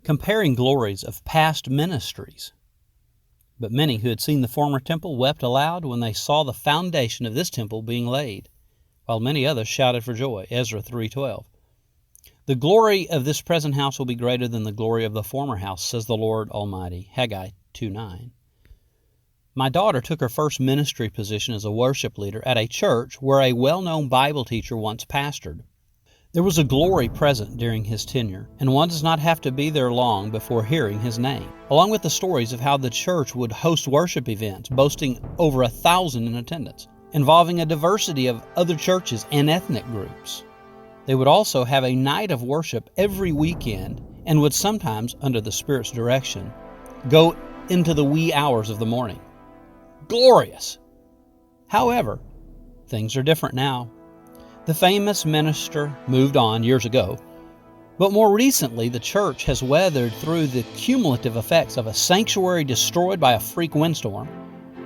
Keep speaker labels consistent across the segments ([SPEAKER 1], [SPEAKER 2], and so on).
[SPEAKER 1] comparing glories of past ministries. But many who had seen the former temple wept aloud when they saw the foundation of this temple being laid, while many others shouted for joy. Ezra 3:12. The glory of this present house will be greater than the glory of the former house, says the Lord Almighty. Haggai 2:9. My daughter took her first ministry position as a worship leader at a church where a well-known Bible teacher once pastored. There was a glory present during his tenure, and one does not have to be there long before hearing his name, along with the stories of how the church would host worship events, boasting over 1,000 in attendance, involving a diversity of other churches and ethnic groups. They would also have a night of worship every weekend and would sometimes, under the Spirit's direction, go into the wee hours of the morning. Glorious! However, things are different now. The famous minister moved on years ago, but more recently the church has weathered through the cumulative effects of a sanctuary destroyed by a freak windstorm,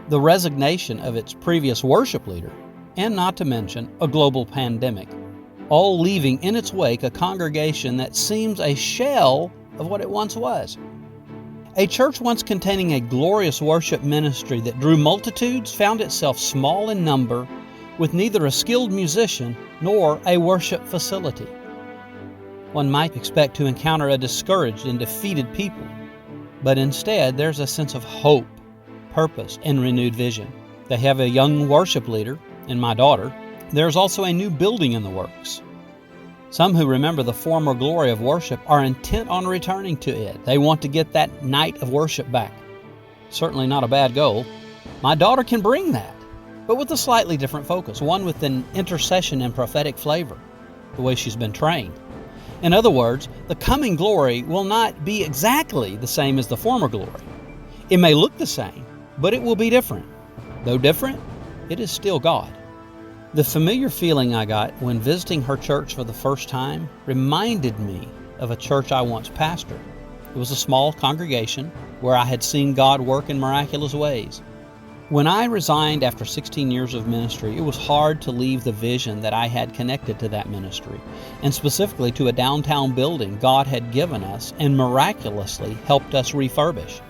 [SPEAKER 1] the resignation of its previous worship leader, and not to mention a global pandemic, all leaving in its wake a congregation that seems a shell of what it once was. A church once containing a glorious worship ministry that drew multitudes found itself small in number, with neither a skilled musician nor a worship facility. One might expect to encounter a discouraged and defeated people, but instead there's a sense of hope, purpose, and renewed vision. They have a young worship leader in my daughter. There's also a new building in the works. Some who remember the former glory of worship are intent on returning to it. They want to get that night of worship back. Certainly not a bad goal. My daughter can bring that, but with a slightly different focus, one with an intercession and prophetic flavor, the way she's been trained. In other words, the coming glory will not be exactly the same as the former glory. It may look the same, but it will be different. Though different, it is still God. The familiar feeling I got when visiting her church for the first time reminded me of a church I once pastored. It was a small congregation where I had seen God work in miraculous ways. When I resigned after 16 years of ministry, it was hard to leave the vision that I had connected to that ministry, and specifically to a downtown building God had given us and miraculously helped us refurbish.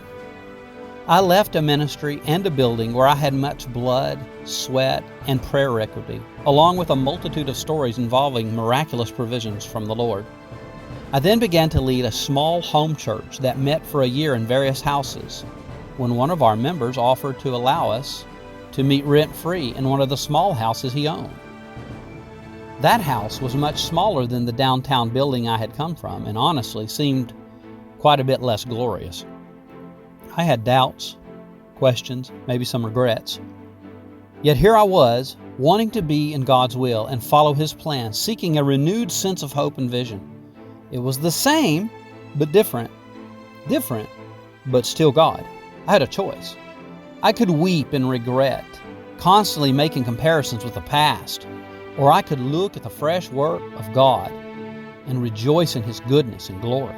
[SPEAKER 1] I left a ministry and a building where I had much blood, sweat, and prayer equity, along with a multitude of stories involving miraculous provisions from the Lord. I then began to lead a small home church that met for a year in various houses, when one of our members offered to allow us to meet rent-free in one of the small houses he owned. That house was much smaller than the downtown building I had come from, and honestly seemed quite a bit less glorious. I had doubts, questions, maybe some regrets. Yet here I was, wanting to be in God's will and follow His plan, seeking a renewed sense of hope and vision. It was the same, but different. Different, but still God. I had a choice. I could weep in regret, constantly making comparisons with the past, or I could look at the fresh work of God and rejoice in His goodness and glory.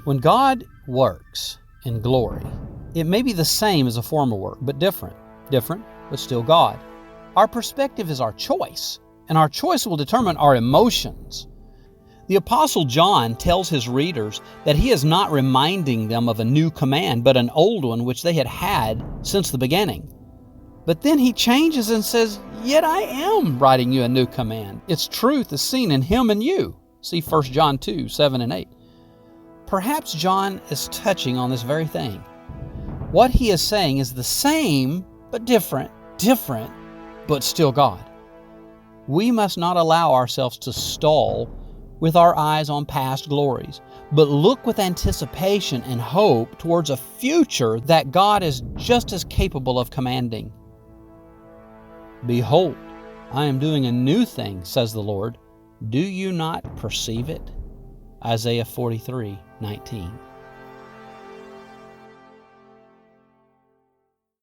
[SPEAKER 1] When God works in glory, it may be the same as a former work, but different. Different, but still God. Our perspective is our choice, and our choice will determine our emotions. The Apostle John tells his readers that he is not reminding them of a new command, but an old one which they had had since the beginning. But then he changes and says, "Yet I am writing you a new command. Its truth is seen in Him and you." See 1 John 2, 7 and 8. Perhaps John is touching on this very thing. What he is saying is the same, but different, but still God. We must not allow ourselves to stall with our eyes on past glories, but look with anticipation and hope towards a future that God is just as capable of commanding. "Behold, I am doing a new thing, says the Lord. Do you not perceive it?" Isaiah 43:19.